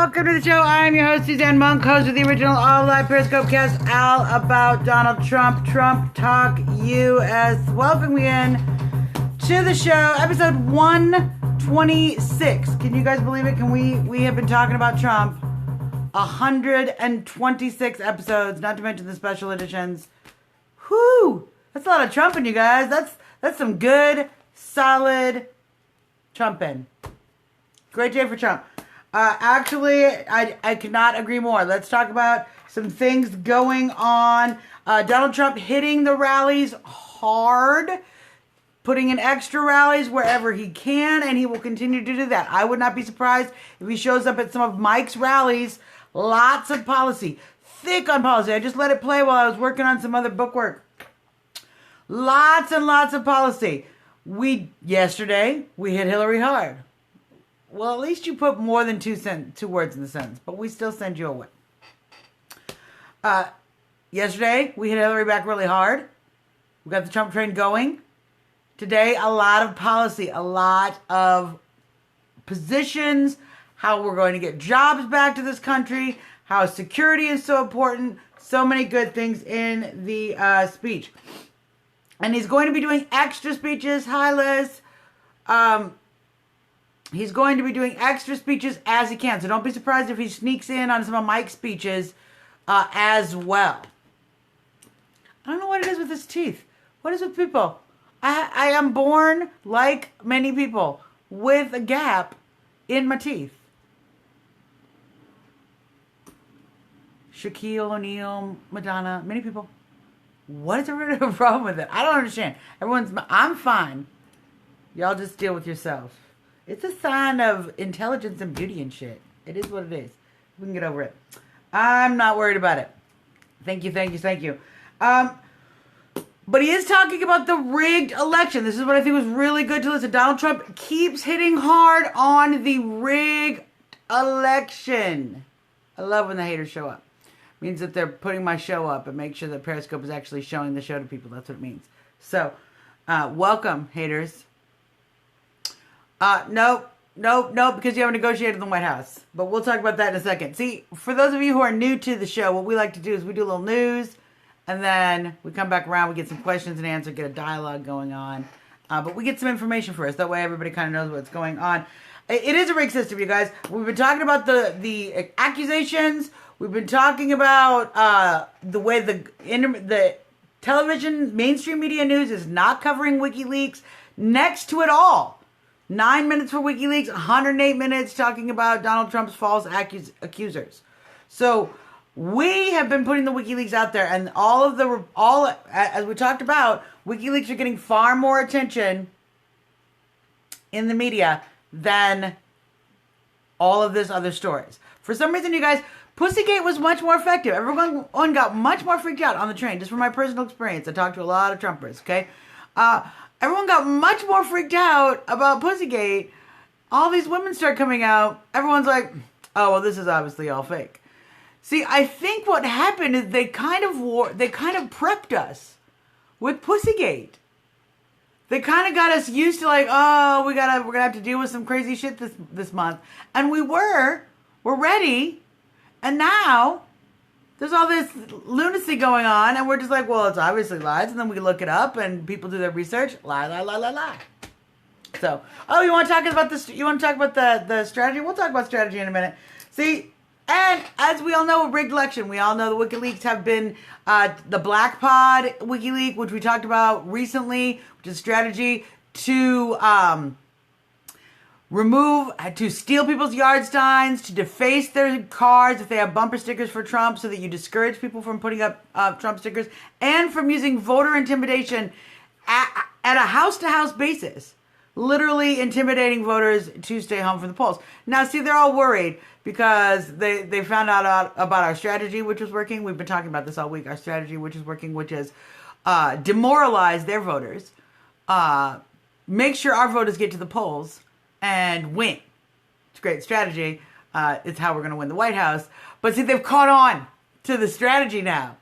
Welcome to the show. I'm your host, Suzanne Monk, host of the original all-live Periscope cast, all about Donald Trump. Trump Talk U.S. Welcome in to the show, episode 126. Can you guys believe it? We have been talking about Trump 126 episodes, not to mention the special editions. Whew! That's a lot of Trumping, you guys. That's some good, solid Trumping. Great day for Trump. Actually, I could not agree more. Let's talk about some things going on. Donald Trump hitting the rallies hard, putting in extra rallies wherever he can, and he will continue to do that. I would not be surprised if he shows up at some of Mike's rallies. Lots of policy. Thick on policy. I just let it play while I was working on some other book work. Lots and lots of policy. Yesterday, we hit Hillary hard. Well, at least you put more than two words in the sentence, but we still send you away. Yesterday, we hit Hillary back really hard. We got the Trump train going. Today, a lot of policy, a lot of positions, how we're going to get jobs back to this country, how security is so important, so many good things in the speech. And he's going to be doing extra speeches. Hi, Liz. He's going to be doing extra speeches as he can. So don't be surprised if he sneaks in on some of Mike's speeches as well. I don't know what it is with his teeth. What is with people? I am born, like many people, with a gap in my teeth. Shaquille O'Neal, Madonna, many people. What is the problem with it? I don't understand. I'm fine. Y'all just deal with yourself. It's a sign of intelligence and beauty and shit. It is what it is. We can get over it. I'm not worried about it. Thank you. But he is talking about the rigged election. This is what I think was really good to listen. Donald Trump keeps hitting hard on the rigged election. I love when the haters show up. It means that they're putting my show up and make sure that Periscope is actually showing the show to people. That's what it means. So, welcome, haters. Nope, because you haven't negotiated in the White House. But we'll talk about that in a second. See, for those of you who are new to the show, what we like to do is we do a little news, and then we come back around, we get some questions and answers, get a dialogue going on. But we get some information first. That way everybody kind of knows what's going on. It is a rigged system, you guys. We've been talking about the accusations. We've been talking about the way the television, mainstream media news is not covering Wikileaks next to it all. 9 minutes for Wikileaks, 108 minutes talking about Donald Trump's false accusers. So we have been putting the Wikileaks out there, and all as we talked about, Wikileaks are getting far more attention in the media than all of this other stories. For some reason, you guys, Pussygate was much more effective. Everyone got much more freaked out on the train, just from my personal experience. I talked to a lot of Trumpers, okay? Everyone got much more freaked out about Pussygate. All these women start coming out. Everyone's like, oh, well, this is obviously all fake. See, I think what happened is they kind of prepped us with Pussygate. They kind of got us used to like, oh, we're gonna have to deal with some crazy shit this month. And we're ready. And now there's all this lunacy going on, and we're just like, well, it's obviously lies. And then we look it up, and people do their research. Lie. So, you want to talk about this? You want to talk about the strategy? We'll talk about strategy in a minute. See, and as we all know, a rigged election. We all know the WikiLeaks have been the Black Pod WikiLeaks, which we talked about recently, which is strategy to to steal people's yard signs, to deface their cars if they have bumper stickers for Trump, so that you discourage people from putting up Trump stickers, and from using voter intimidation at a house-to-house basis, literally intimidating voters to stay home from the polls. Now, see, they're all worried because they found out about our strategy, which was working. We've been talking about this all week. Our strategy, which is working, which is demoralize their voters, make sure our voters get to the polls, and win. It's a great strategy. It's how we're going to win the White House. But see, they've caught on to the strategy now.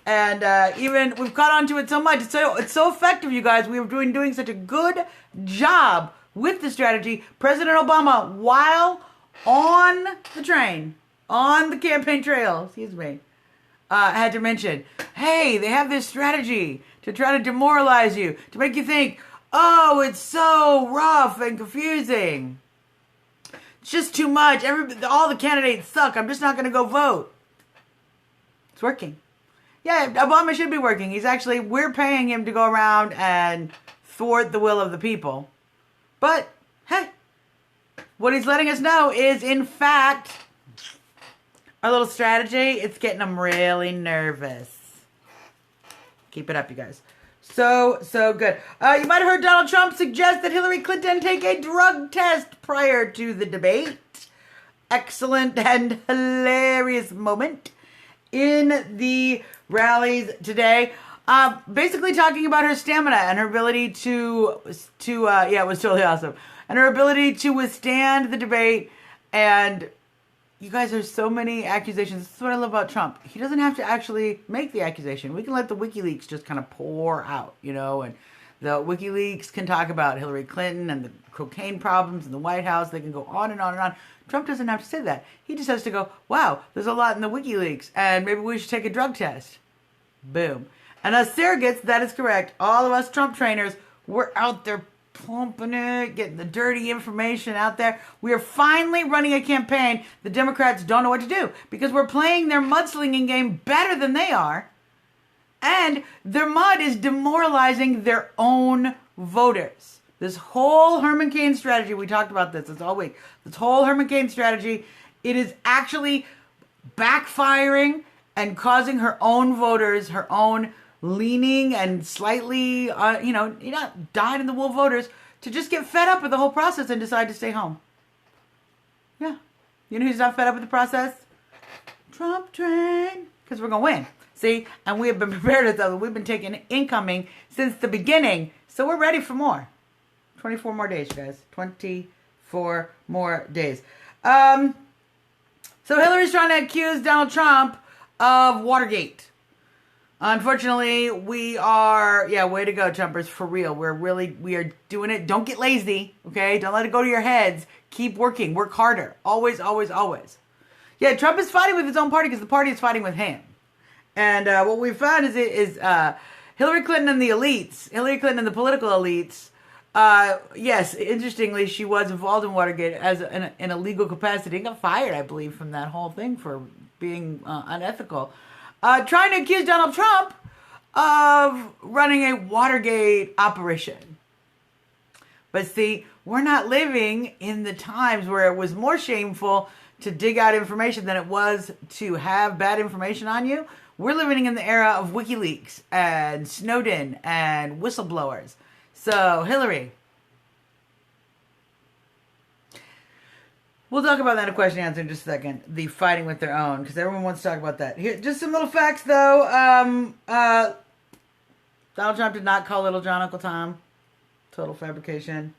And even we've caught on to it so much. It's so effective, you guys. We were doing such a good job with the strategy. President Obama, while on the train, on the campaign trail, excuse me, had to mention, hey, they have this strategy to try to demoralize you, to make you think, oh, it's so rough and confusing. It's just too much. All the candidates suck. I'm just not going to go vote. It's working. Yeah, Obama should be working. We're paying him to go around and thwart the will of the people. But, hey, what he's letting us know is, in fact, our little strategy, it's getting them really nervous. Keep it up, you guys. So good. You might have heard Donald Trump suggest that Hillary Clinton take a drug test prior to the debate. Excellent and hilarious moment in the rallies today. Basically talking about her stamina and her ability to it was totally awesome. And her ability to withstand the debate. And you guys, there's so many accusations. This is what I love about Trump. He doesn't have to actually make the accusation. We can let the Wikileaks just kind of pour out, and the Wikileaks can talk about Hillary Clinton and the cocaine problems in the White House. They can go on and on and on. Trump doesn't have to say that. He just has to go, wow, there's a lot in the Wikileaks, and maybe we should take a drug test. Boom. And us surrogates, that is correct. All of us Trump trainers, we're out there pumping it, getting the dirty information out there. We are finally running a campaign the Democrats don't know what to do, because we're playing their mudslinging game better than they are, and their mud is demoralizing their own voters. This whole Herman Cain strategy, we talked about this all week. This whole Herman Cain strategy, it is actually backfiring and causing her own voters, her own leaning and slightly, dyed in the wool voters to just get fed up with the whole process and decide to stay home. Yeah. You know who's not fed up with the process? Trump train. Because we're going to win. See? And we have been prepared with that. We've been taking incoming since the beginning. So we're ready for more. 24 more days, you guys. 24 more days. So Hillary's trying to accuse Donald Trump of Watergate. Unfortunately, we are, way to go, Trumpers, for real. We are doing it. Don't get lazy, okay? Don't let it go to your heads. Keep working. Work harder. Always, always, always. Yeah, Trump is fighting with his own party because the party is fighting with him. And what we found is Hillary Clinton and the elites, Hillary Clinton and the political elites, yes, interestingly, she was involved in Watergate in a legal capacity. Got fired, I believe, from that whole thing for being unethical. Trying to accuse Donald Trump of running a Watergate operation. But see, we're not living in the times where it was more shameful to dig out information than it was to have bad information on you. We're living in the era of Wikileaks and Snowden and whistleblowers. So, Hillary, we'll talk about that in a question and answer in just a second. The fighting with their own, because everyone wants to talk about that. Here, just some little facts, though. Donald Trump did not call Little John Uncle Tom. Total fabrication.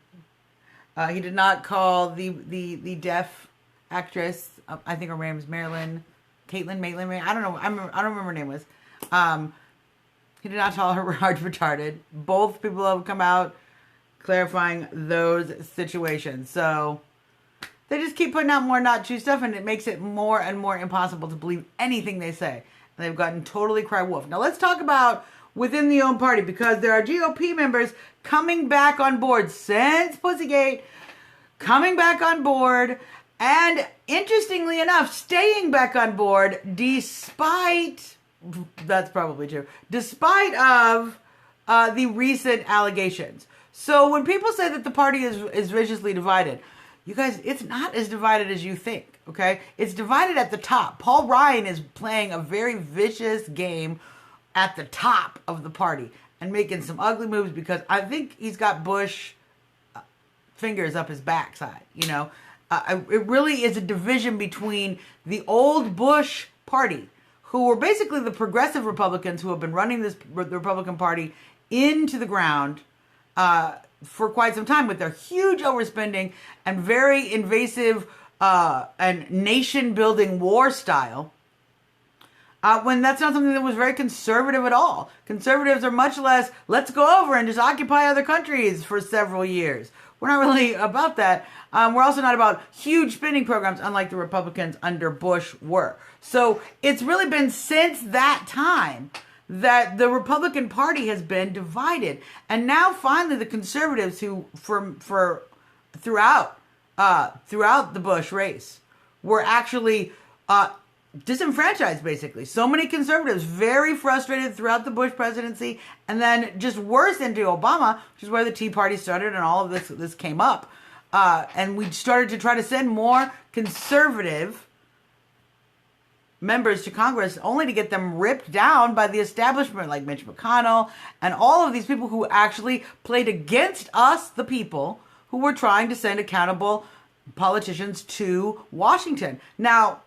He did not call the deaf actress. I think her name was Marilyn. Caitlin, I don't know. I don't remember her name was. He did not call her retarded. Both people have come out clarifying those situations. So they just keep putting out more not true stuff, and it makes it more and more impossible to believe anything they say. And they've gotten totally cry wolf. Now let's talk about within the own party, because there are GOP members coming back on board since Pussygate, coming back on board, and interestingly enough, staying back on board despite, that's probably true, despite of the recent allegations. So when people say that the party is viciously divided, you guys, it's not as divided as you think, okay? It's divided at the top. Paul Ryan is playing a very vicious game at the top of the party and making some ugly moves because I think he's got Bush fingers up his backside, you know? It really is a division between the old Bush party, who were basically the progressive Republicans who have been running the Republican Party into the ground for quite some time with their huge overspending and very invasive and nation-building war style, when that's not something that was very conservative at all. Conservatives are much less, let's go over and just occupy other countries for several years. We're not really about that. We're also not about huge spending programs, unlike the Republicans under Bush were. So it's really been since that time that the Republican Party has been divided. And now finally the conservatives who throughout the Bush race were actually disenfranchised, basically. So many conservatives very frustrated throughout the Bush presidency, and then just worse into Obama, which is where the Tea Party started and all of this came up. And we started to try to send more conservative members to Congress, only to get them ripped down by the establishment like Mitch McConnell and all of these people who actually played against us, the people, who were trying to send accountable politicians to Washington. Now,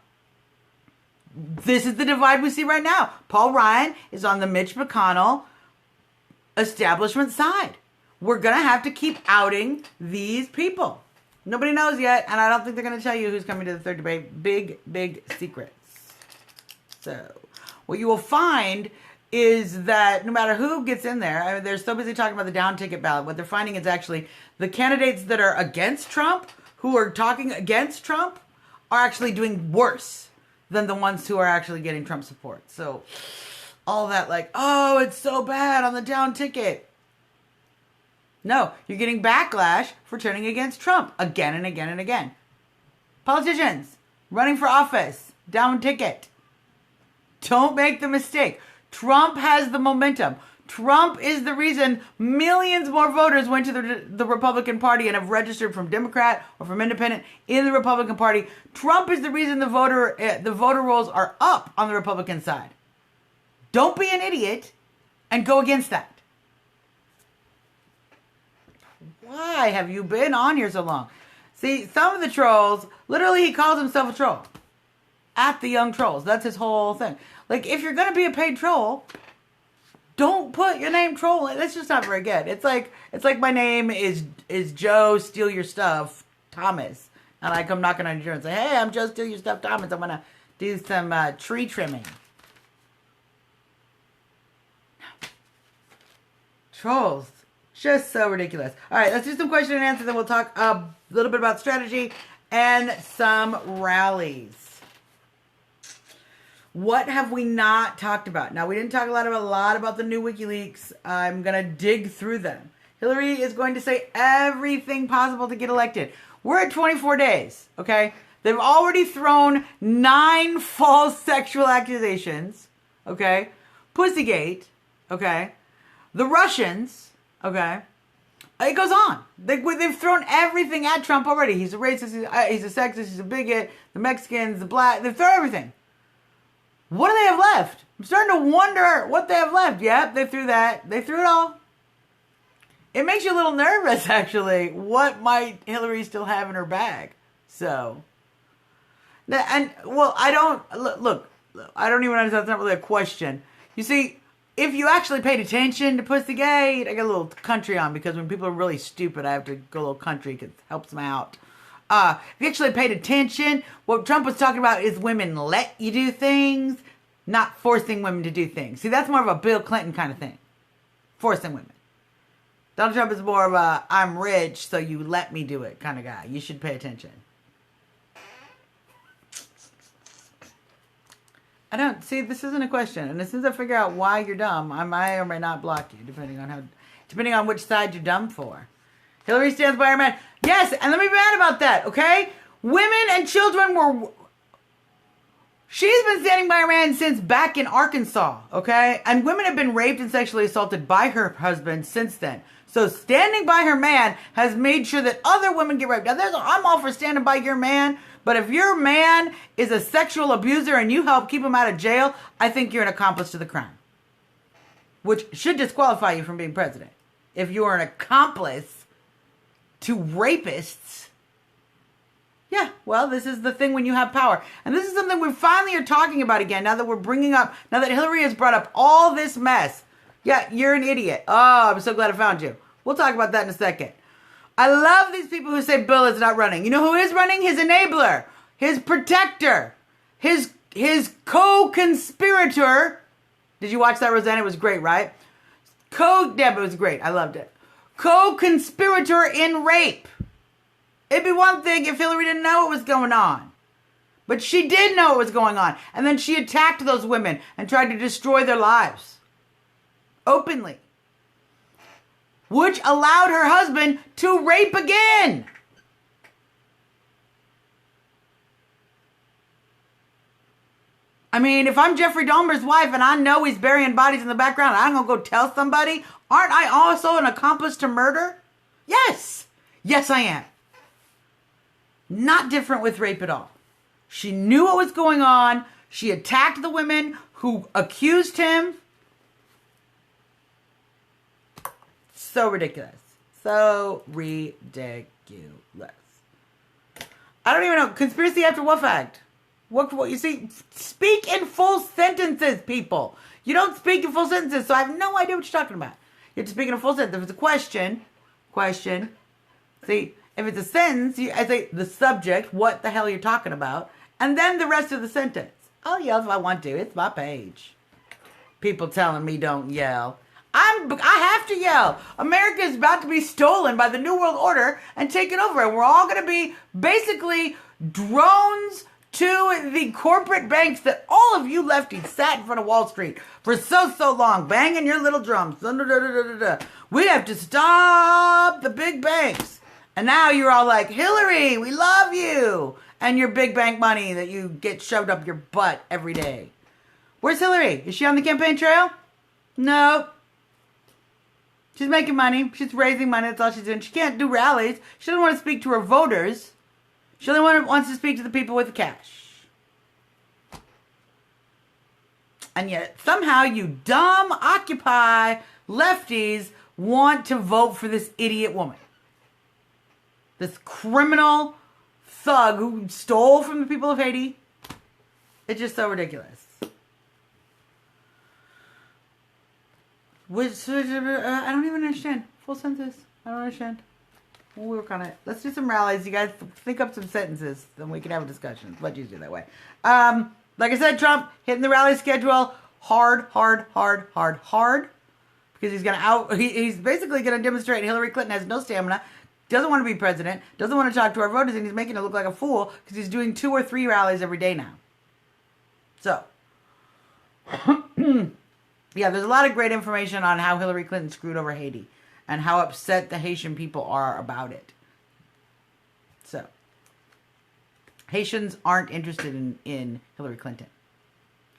this is the divide we see right now. Paul Ryan is on the Mitch McConnell establishment side. We're going to have to keep outing these people. Nobody knows yet, and I don't think they're going to tell you who's coming to the third debate. Big, big secrets. So, what you will find is that no matter who gets in there, I mean, they're so busy talking about the down ticket ballot. What they're finding is actually the candidates that are against Trump, who are talking against Trump, are actually doing worse than the ones who are actually getting Trump support. So, all that like, oh, it's so bad on the down ticket. No, you're getting backlash for turning against Trump again and again and again. Politicians running for office, down ticket. Don't make the mistake. Trump has the momentum. Trump is the reason millions more voters went to the Republican Party and have registered from Democrat or from Independent in the Republican Party. Trump is the reason the voter rolls are up on the Republican side. Don't be an idiot and go against that. Why have you been on here so long? See, some of the trolls, literally he calls himself a troll. At the young trolls. That's his whole thing. Like, if you're going to be a paid troll, don't put your name troll. That's just not very good. It's like my name is Joe Steal Your Stuff Thomas. And I come knocking on your door and say, hey, I'm Joe Steal Your Stuff Thomas. I'm going to do some tree trimming. Trolls. Just so ridiculous. All right, let's do some question and answer. Then we'll talk a little bit about strategy and some rallies. What have we not talked about? Now, we didn't talk a lot about the new Wikileaks. I'm going to dig through them. Hillary is going to say everything possible to get elected. We're at 24 days, okay? They've already thrown 9 false sexual accusations, okay? Pussygate, okay? The Russians, okay? It goes on. They've thrown everything at Trump already. He's a racist, he's a sexist, he's a bigot, the Mexicans, the black, they've thrown everything. What do they have left? I'm starting to wonder what they have left. Yep, they threw that. They threw it all. It makes you a little nervous, actually. What might Hillary still have in her bag? So, and, well, I don't even understand. That's not really a question. You see, if you actually paid attention to Pussygate, I got a little country on because when people are really stupid, I have to go a little country because it helps them out. If you actually paid attention, what Trump was talking about is women let you do things, not forcing women to do things. See, that's more of a Bill Clinton kind of thing. Forcing women. Donald Trump is more of a I'm rich, so you let me do it kind of guy. You should pay attention. I don't, see, this isn't a question. And as soon as I figure out why you're dumb, I may or may not block you, depending on which side you're dumb for. Hillary stands by her man. Yes, and let me be mad about that, okay? Women and children were... She's been standing by her man since back in Arkansas, okay? And women have been raped and sexually assaulted by her husband since then. So standing by her man has made sure that other women get raped. Now, I'm all for standing by your man, but if your man is a sexual abuser and you help keep him out of jail, I think you're an accomplice to the crime. Which should disqualify you from being president. If you are an accomplice to rapists, yeah, well, this is the thing when you have power. And this is something we finally are talking about again, now that Hillary has brought up all this mess. Yeah, you're an idiot. Oh, I'm so glad I found you. We'll talk about that in a second. I love these people who say Bill is not running. You know who is running? His enabler, his protector, his co-conspirator. Did you watch that, Roseanne? It was great, right? Yeah, it was great. I loved it. co-conspirator in rape. It'd be one thing if Hillary didn't know what was going on. But she did know what was going on. And then she attacked those women and tried to destroy their lives. Openly. Which allowed her husband to rape again. I mean, if I'm Jeffrey Dahmer's wife and I know he's burying bodies in the background, I'm going to go tell somebody, aren't I also an accomplice to murder? Yes. Yes, I am. Not different with rape at all. She knew what was going on. She attacked the women who accused him. So ridiculous. So ridiculous. I don't even know. Conspiracy after what fact? What you see? Speak in full sentences, people. You don't speak in full sentences, so I have no idea what you're talking about. You have to speak in a full sentence. If it's a question. See, if it's a sentence, I say the subject, what the hell you're talking about, and then the rest of the sentence. I'll yell if I want to. It's my page. People telling me don't yell. I have to yell. America is about to be stolen by the New World Order and taken over, and we're all going to be basically drones to the corporate banks that all of you lefties sat in front of Wall Street for so long, banging your little drums. We have to stop the big banks. And now you're all like, Hillary, we love you. And your big bank money that you get shoved up your butt every day. Where's Hillary? Is she on the campaign trail? No. She's making money. She's raising money. That's all she's doing. She can't do rallies. She doesn't want to speak to her voters. She only wants to speak to the people with the cash. And yet, somehow, you dumb Occupy lefties want to vote for this idiot woman. This criminal thug who stole from the people of Haiti. It's just so ridiculous. I don't even understand. Full sentence. I don't understand. We'll work on it. Let's do some rallies. You guys think up some sentences, then we can have a discussion. Let's use it that way. Like I said, Trump hitting the rally schedule hard. Because he's basically going to demonstrate Hillary Clinton has no stamina, doesn't want to be president, doesn't want to talk to our voters, and he's making it look like a fool because he's doing 2 or 3 rallies every day now. So, yeah, there's a lot of great information on how Hillary Clinton screwed over Haiti and how upset the Haitian people are about it. So, Haitians aren't interested in Hillary Clinton.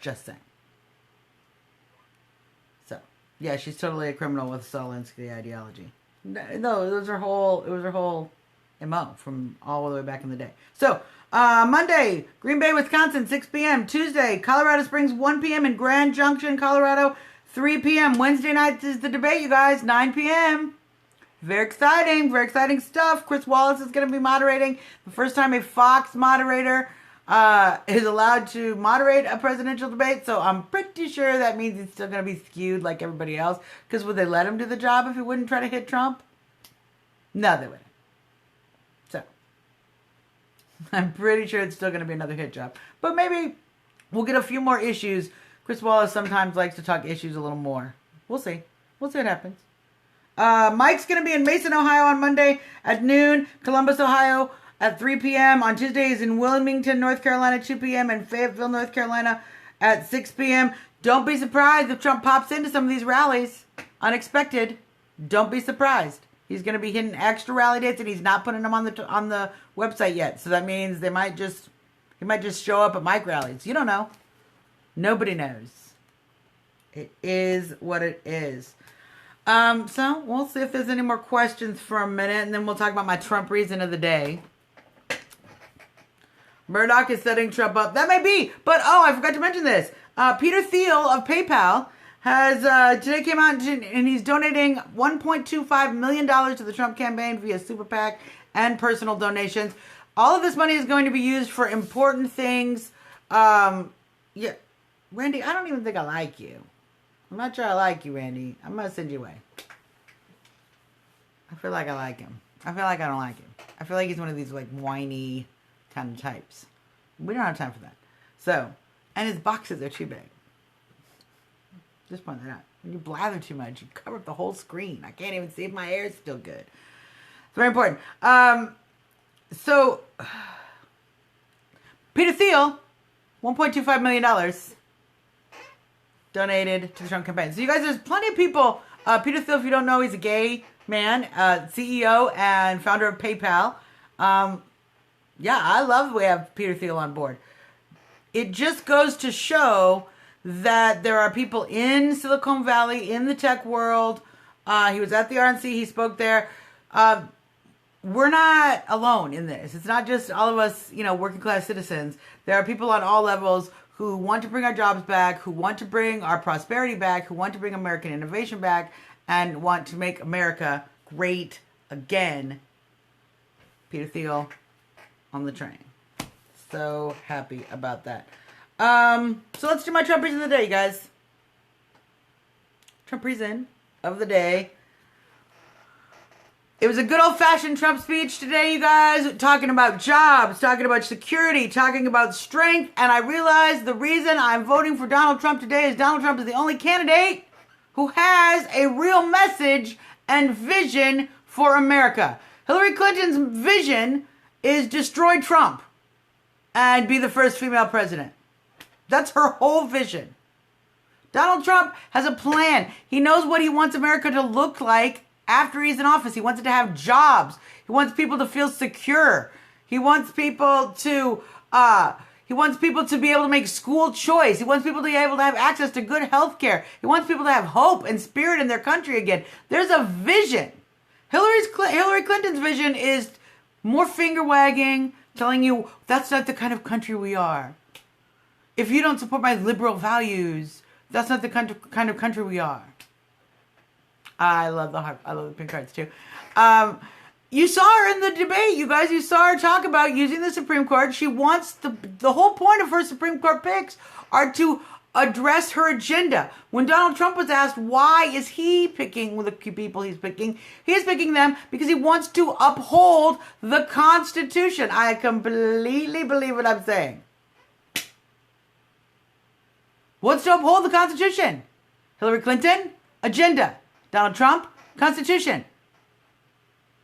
Just saying. So, yeah, she's totally a criminal with Stalinsky ideology. No, it was her whole MO from all the way back in the day. So, Monday, Green Bay, Wisconsin, 6 p.m. Tuesday, Colorado Springs, 1 p.m. in Grand Junction, Colorado, 3 p.m. Wednesday night is the debate, you guys, 9 p.m. Very exciting stuff. Chris Wallace is going to be moderating. The first time a Fox moderator is allowed to moderate a presidential debate. So I'm pretty sure that means he's still going to be skewed like everybody else. Because would they let him do the job if he wouldn't try to hit Trump? No, they wouldn't. So I'm pretty sure it's still going to be another hit job. But maybe we'll get a few more issues. Chris Wallace sometimes likes to talk issues a little more. We'll see. We'll see what happens. Mike's going to be in Mason, Ohio on Monday at noon. Columbus, Ohio at 3 p.m. On Tuesday he's in Wilmington, North Carolina, 2 p.m. and Fayetteville, North Carolina at 6 p.m. Don't be surprised if Trump pops into some of these rallies. Unexpected. Don't be surprised. He's going to be hitting extra rally dates and he's not putting them on the website yet. So that means he might just show up at Mike rallies. You don't know. Nobody knows. It is what it is. So we'll see if there's any more questions for a minute, and then we'll talk about my Trump reason of the day. Murdoch is setting Trump up. That may be, but I forgot to mention this. Peter Thiel of PayPal has today came out and he's donating $1.25 million to the Trump campaign via Super PAC and personal donations. All of this money is going to be used for important things. Yeah, Randy, I don't even think I like you. I'm not sure I like you, Randy. I'm going to send you away. I feel like I like him. I feel like I don't like him. I feel like he's one of these, like, whiny kind of types. We don't have time for that. So, and his boxes are too big. Just point that out. When you blather too much, you cover up the whole screen. I can't even see if my hair is still good. It's very important. So, Peter Thiel, $1.25 million donated to the Trump campaign. So you guys, there's plenty of people. Peter Thiel, if you don't know, he's a gay man, CEO and founder of PayPal. Yeah, I love we have Peter Thiel on board. It just goes to show that there are people in Silicon Valley, in the tech world. He was at the RNC. He spoke there. We're not alone in this. It's not just all of us, working class citizens. There are people on all levels who want to bring our jobs back, who want to bring our prosperity back, who want to bring American innovation back, and want to make America great again. Peter Thiel on the train. So happy about that. So let's do my Trump reason of the day, you guys. Trump reason of the day. It was a good old-fashioned Trump speech today, you guys, talking about jobs, talking about security, talking about strength, and I realized the reason I'm voting for Donald Trump today is Donald Trump is the only candidate who has a real message and vision for America. Hillary Clinton's vision is destroy Trump and be the first female president. That's her whole vision. Donald Trump has a plan. He knows what he wants America to look like after he's in office. He wants it to have jobs. He wants people to feel secure. He wants people to be able to make school choice. He wants people to be able to have access to good health care. He wants people to have hope and spirit in their country again. There's a vision. Hillary Clinton's vision is more finger wagging, telling you that's not the kind of country we are. If you don't support my liberal values, that's not the kind of country we are. I love the pink cards too. You saw her in the debate, you guys. You saw her talk about using the Supreme Court. She wants the whole point of her Supreme Court picks are to address her agenda. When Donald Trump was asked why is he picking the people he's picking them because he wants to uphold the Constitution. I completely believe what I'm saying. Wants to uphold the Constitution. Hillary Clinton, agenda. Donald Trump, Constitution.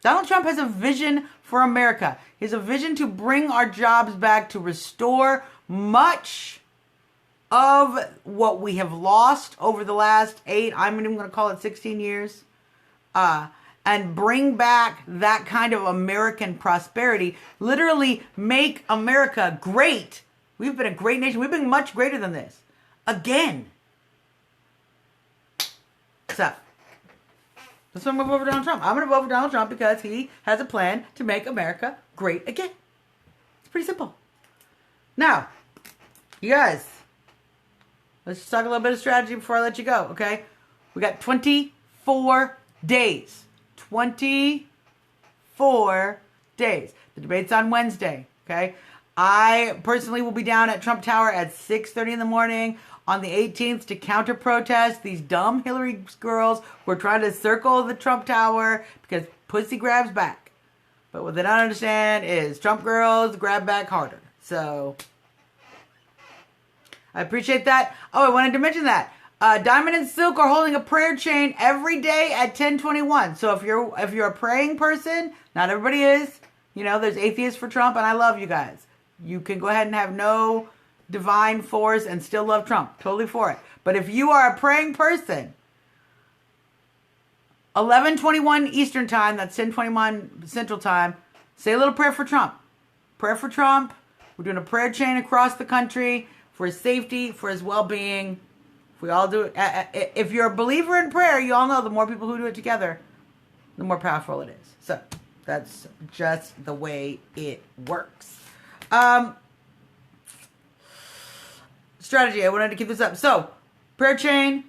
Donald Trump has a vision for America. He has a vision to bring our jobs back, to restore much of what we have lost over the last 8, I'm even going to call it 16 years, and bring back that kind of American prosperity. Literally make America great. We've been a great nation. We've been much greater than this. Again. So, that's why I'm going to vote for Donald Trump. I'm going to vote for Donald Trump because he has a plan to make America great again. It's pretty simple. Now, you guys, let's just talk a little bit of strategy before I let you go, okay? We got 24 days. 24 days. The debate's on Wednesday, okay? I personally will be down at Trump Tower at 6:30 in the morning on the 18th to counter-protest these dumb Hillary girls who are trying to circle the Trump Tower because pussy grabs back. But what they don't understand is Trump girls grab back harder. So, I appreciate that. Oh, I wanted to mention that. Diamond and Silk are holding a prayer chain every day at 10:21. So if you're a praying person, not everybody is. There's atheists for Trump, and I love you guys. You can go ahead and have no divine force and still love Trump. Totally for it. But if you are a praying person, 11:21 Eastern Time, that's 10:21 Central Time, say a little prayer for Trump. Prayer for Trump. We're doing a prayer chain across the country for his safety, for his well-being. If we all do it, if you're a believer in prayer, you all know the more people who do it together, the more powerful it is. So that's just the way it works. Strategy. I wanted to keep this up. So, prayer chain.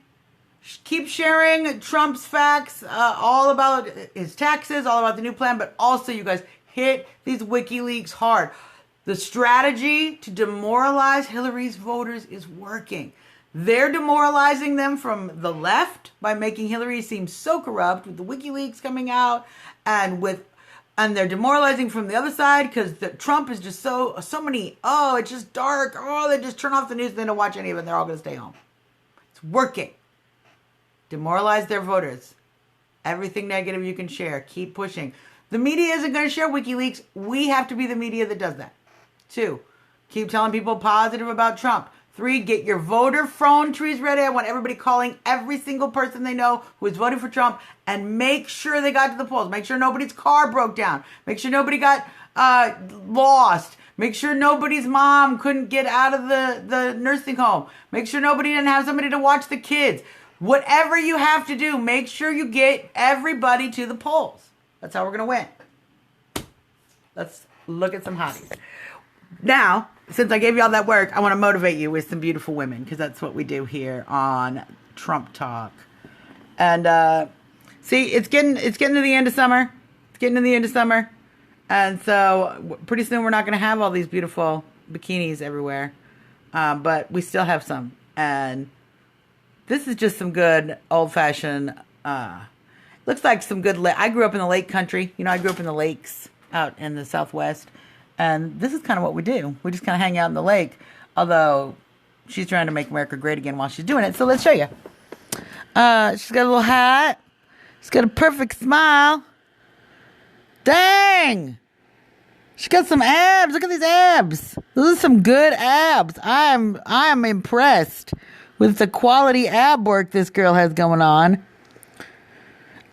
Keep sharing Trump's facts, all about his taxes, all about the new plan, but also, you guys, hit these WikiLeaks hard. The strategy to demoralize Hillary's voters is working. They're demoralizing them from the left by making Hillary seem so corrupt with the WikiLeaks coming out, and they're demoralizing from the other side because Trump is just so many, it's just dark. They just turn off the news and they don't watch any of it. They're all going to stay home. It's working. Demoralize their voters. Everything negative you can share. Keep pushing. The media isn't going to share WikiLeaks. We have to be the media that does that. 2, keep telling people positive about Trump. 3, get your voter phone trees ready. I want everybody calling every single person they know who is voting for Trump, and make sure they got to the polls. Make sure nobody's car broke down. Make sure nobody got lost. Make sure nobody's mom couldn't get out of the nursing home. Make sure nobody didn't have somebody to watch the kids. Whatever you have to do, make sure you get everybody to the polls. That's how we're going to win. Let's look at some hotties. Now, since I gave you all that work, I want to motivate you with some beautiful women, because that's what we do here on Trump Talk. And see, it's getting to the end of summer. It's getting to the end of summer. And so pretty soon we're not going to have all these beautiful bikinis everywhere. But we still have some. And this is just some good old-fashioned, looks like some good, I grew up in the lake country. You know, I grew up in the lakes out in the Southwest. And this is kind of what we do. We just kind of hang out in the lake. Although, she's trying to make America great again while she's doing it. So let's show you. She's got a little hat. She's got a perfect smile. Dang! She's got some abs. Look at these abs. Those are some good abs. I'm impressed with the quality ab work this girl has going on.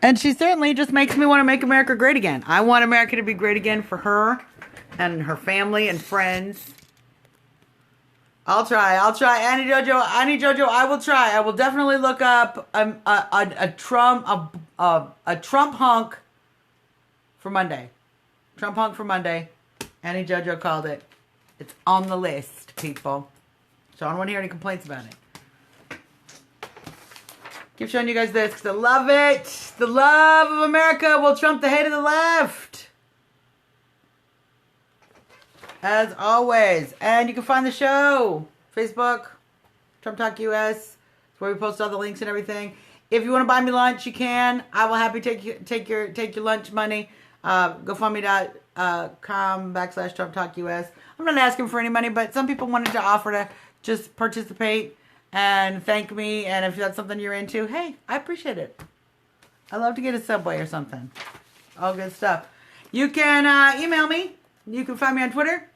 And she certainly just makes me want to make America great again. I want America to be great again for her and her family and friends. I'll try. Annie Jojo, I will try. I will definitely look up a Trump hunk for Monday. Trump hunk for Monday. Annie Jojo called it. It's on the list, people. So I don't want to hear any complaints about it. Keep showing you guys this because I love it. The love of America will trump the hate of the left. As always. And you can find the show. Facebook. Trump Talk US. It's where we post all the links and everything. If you want to buy me lunch, you can. I will happily take your lunch money. GoFundMe.com/Trump Talk US. I'm not asking for any money, but some people wanted to offer to just participate and thank me. And if that's something you're into, hey, I appreciate it. I love to get a Subway or something. All good stuff. You can email me. You can find me on Twitter.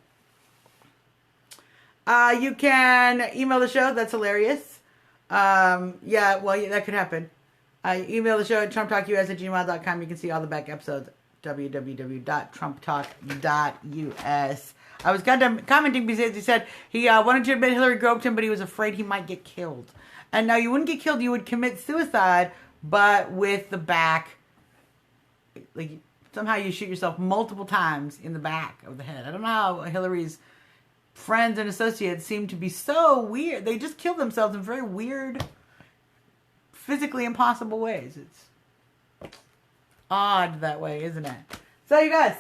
You can email the show. That's hilarious. That could happen. Email the show at trumptalkus@gmail.com. You can see all the back episodes. www.trumptalk.us. I was commenting because he said he wanted to admit Hillary groped him, but he was afraid he might get killed. And now you wouldn't get killed. You would commit suicide, but with the back. Like, somehow you shoot yourself multiple times in the back of the head. I don't know how Hillary's friends and associates seem to be so weird. They just kill themselves in very weird, physically impossible ways. It's odd that way, isn't it? So you guys,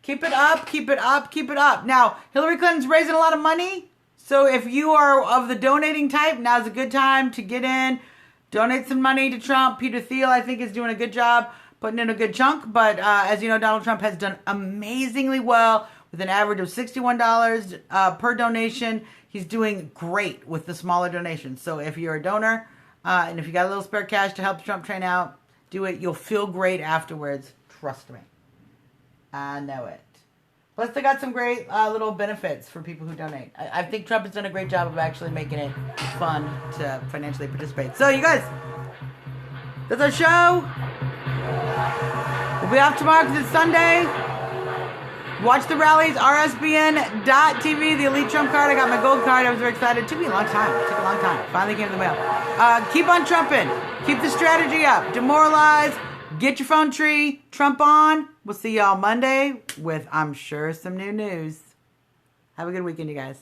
keep it up, keep it up, keep it up. Now, Hillary Clinton's raising a lot of money. So if you are of the donating type, now's a good time to get in. Donate some money to Trump. Peter Thiel, I think, is doing a good job putting in a good chunk. But as you know, Donald Trump has done amazingly well with an average of $61 per donation. He's doing great with the smaller donations. So if you're a donor and if you got a little spare cash to help the Trump train out, do it. You'll feel great afterwards. Trust me. I know it. Plus, they got some great little benefits for people who donate. I think Trump has done a great job of actually making it fun to financially participate. So, you guys, that's our show. We'll be off tomorrow because it's Sunday. Watch the rallies, rsbn.tv, the Elite Trump card. I got my gold card. I was very excited. It took me a long time. It took a long time. Finally came in the mail. Keep on trumping. Keep the strategy up. Demoralize. Get your phone tree. Trump on. We'll see y'all Monday with, I'm sure, some new news. Have a good weekend, you guys.